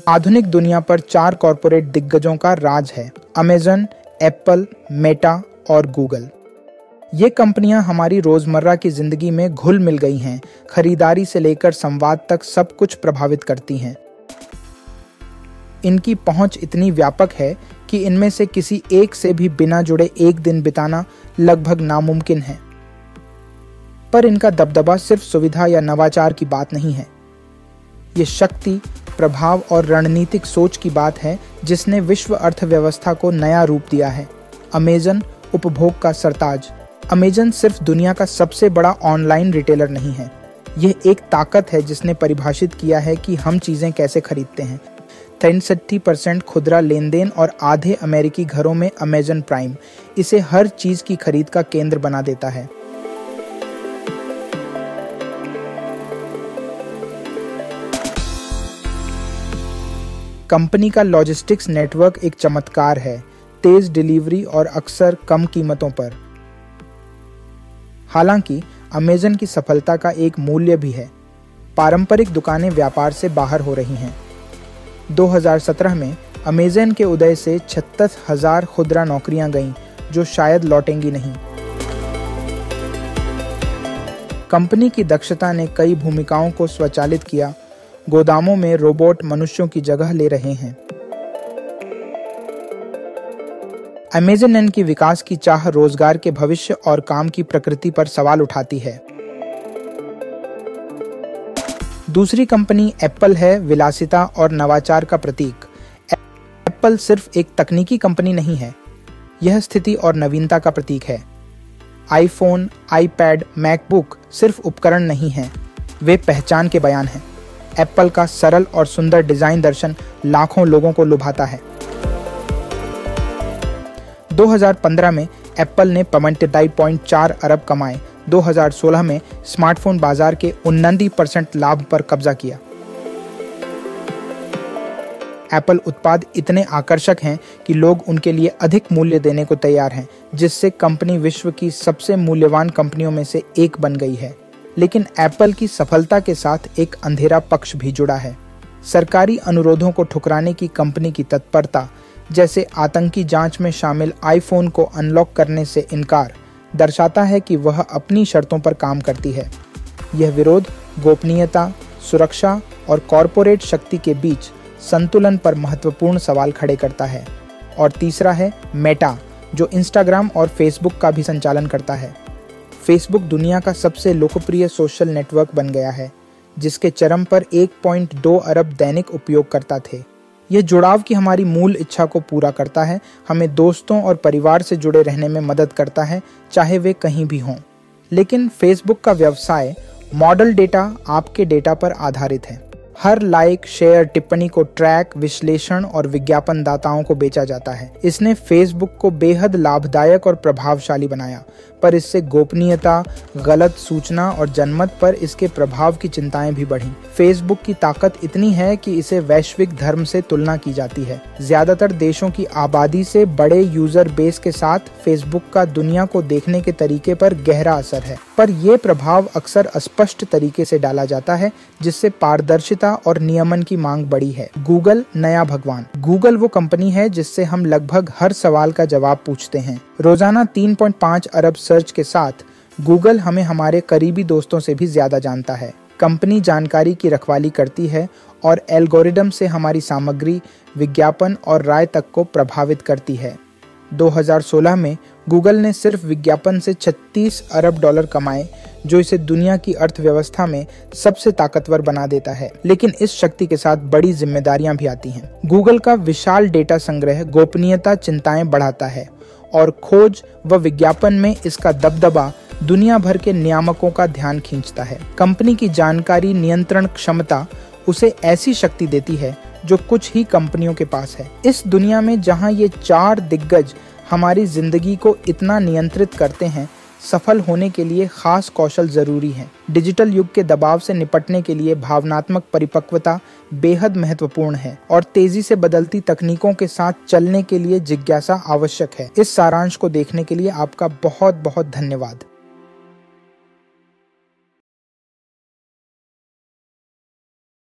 आधुनिक दुनिया पर 4 कॉरपोरेट दिग्गजों का राज है: अमेज़न, एप्पल, मेटा और गूगल। ये कंपनियां हमारी रोजमर्रा की जिंदगी में घुल मिल गई हैं, खरीदारी से लेकर संवाद तक सब कुछ प्रभावित करती हैं। इनकी पहुंच इतनी व्यापक है कि इनमें से किसी एक से भी बिना जुड़े एक दिन बिताना लगभग नामुमकिन है। पर इनका दबदबा सिर्फ सुविधा या नवाचार की बात नहीं है। ये शक्ति, प्रभाव और रणनीतिक सोच की बात है जिसने विश्व अर्थव्यवस्था को नया रूप दिया है। अमेज़न उपभोग का सरताज। अमेज़न सिर्फ दुनिया का सबसे बड़ा ऑनलाइन रिटेलर नहीं है, यह एक ताकत है जिसने परिभाषित किया है कि हम चीज़ें कैसे खरीदते हैं। 63% खुदरा लेन देन और आधे अमेरिकी घरों में अमेज़न प्राइम इसे हर चीज़ की खरीद का केंद्र बना देता है। कंपनी का लॉजिस्टिक्स नेटवर्क एक चमत्कार है, तेज डिलीवरी और अक्सर कम कीमतों पर। हालांकि अमेज़न की सफलता का एक मूल्य भी है। पारंपरिक दुकानें व्यापार से बाहर हो रही हैं। 2017 में अमेज़न के उदय से 36,000 खुदरा नौकरियां गईं, जो शायद लौटेंगी नहीं। कंपनी की दक्षता ने कई भूमिकाओं को स्वचालित किया। गोदामों में रोबोट मनुष्यों की जगह ले रहे हैं। अमेज़न की विकास की चाह रोजगार के भविष्य और काम की प्रकृति पर सवाल उठाती है। दूसरी कंपनी एप्पल है, विलासिता और नवाचार का प्रतीक। एप्पल सिर्फ एक तकनीकी कंपनी नहीं है, यह स्थिति और नवीनता का प्रतीक है। आईफोन, आईपैड, मैकबुक सिर्फ उपकरण नहीं हैं, वे पहचान के बयान हैं। एप्पल का सरल और सुंदर डिजाइन दर्शन लाखों लोगों को लुभाता है। 2015 में एप्पल ने 29.4 अरब कमाए। 2016 में स्मार्टफोन बाजार के 89% लाभ पर कब्जा किया। एप्पल उत्पाद इतने आकर्षक हैं कि लोग उनके लिए अधिक मूल्य देने को तैयार हैं, जिससे कंपनी विश्व की सबसे मूल्यवान कंपनियों में से एक बन गई है। लेकिन एप्पल की सफलता के साथ एक अंधेरा पक्ष भी जुड़ा है। सरकारी अनुरोधों को ठुकराने की कंपनी की तत्परता, जैसे आतंकी जांच में शामिल आईफोन को अनलॉक करने से इनकार, दर्शाता है कि वह अपनी शर्तों पर काम करती है। यह विरोध गोपनीयता, सुरक्षा और कॉरपोरेट शक्ति के बीच संतुलन पर महत्वपूर्ण सवाल खड़े करता है। और तीसरा है मेटा, जो इंस्टाग्राम और फेसबुक का भी संचालन करता है। फेसबुक दुनिया का सबसे लोकप्रिय सोशल नेटवर्क बन गया है, जिसके चरम पर 1.2 अरब दैनिक उपयोगकर्ता थे। यह जुड़ाव की हमारी मूल इच्छा को पूरा करता है, हमें दोस्तों और परिवार से जुड़े रहने में मदद करता है, चाहे वे कहीं भी हों। लेकिन फेसबुक का व्यवसाय मॉडल डेटा, आपके डेटा पर आधारित है। हर लाइक, शेयर, टिप्पणी को ट्रैक, विश्लेषण और विज्ञापन दाताओं को बेचा जाता है। इसने फेसबुक को बेहद लाभदायक और प्रभावशाली बनाया, पर इससे गोपनीयता, गलत सूचना और जनमत पर इसके प्रभाव की चिंताएं भी बढ़ीं। फेसबुक की ताकत इतनी है कि इसे वैश्विक धर्म से तुलना की जाती है। ज्यादातर देशों की आबादी से बड़े यूजर बेस के साथ फेसबुक का दुनिया को देखने के तरीके पर गहरा असर है, पर यह प्रभाव अक्सर अस्पष्ट तरीके से डाला जाता है, जिससे पारदर्शिता और नियमन की मांग बढ़ी है। गूगल नया भगवान। गूगल वो कंपनी है जिससे हम लगभग हर सवाल का जवाब पूछते हैं। रोजाना 3.5 अरब सर्च के साथ गूगल हमें हमारे करीबी दोस्तों से भी ज्यादा जानता है। कंपनी जानकारी की रखवाली करती है और एल्गोरिदम से हमारी सामग्री, विज्ञापन और राय तक को प्रभावित करती है। 2016 में गूगल ने सिर्फ विज्ञापन से $36 अरब कमाए, जो इसे दुनिया की अर्थव्यवस्था में सबसे ताकतवर बना देता है। लेकिन इस शक्ति के साथ बड़ी जिम्मेदारियां भी आती हैं। गूगल का विशाल डेटा संग्रह गोपनीयता चिंताएं बढ़ाता है और खोज व विज्ञापन में इसका दबदबा दुनिया भर के नियामकों का ध्यान खींचता है। कंपनी की जानकारी नियंत्रण क्षमता उसे ऐसी शक्ति देती है जो कुछ ही कंपनियों के पास है। इस दुनिया में जहां ये 4 दिग्गज हमारी जिंदगी को इतना नियंत्रित करते हैं, सफल होने के लिए खास कौशल जरूरी है। डिजिटल युग के दबाव से निपटने के लिए भावनात्मक परिपक्वता बेहद महत्वपूर्ण है और तेजी से बदलती तकनीकों के साथ चलने के लिए जिज्ञासा आवश्यक है। इस सारांश को देखने के लिए आपका बहुत बहुत धन्यवाद।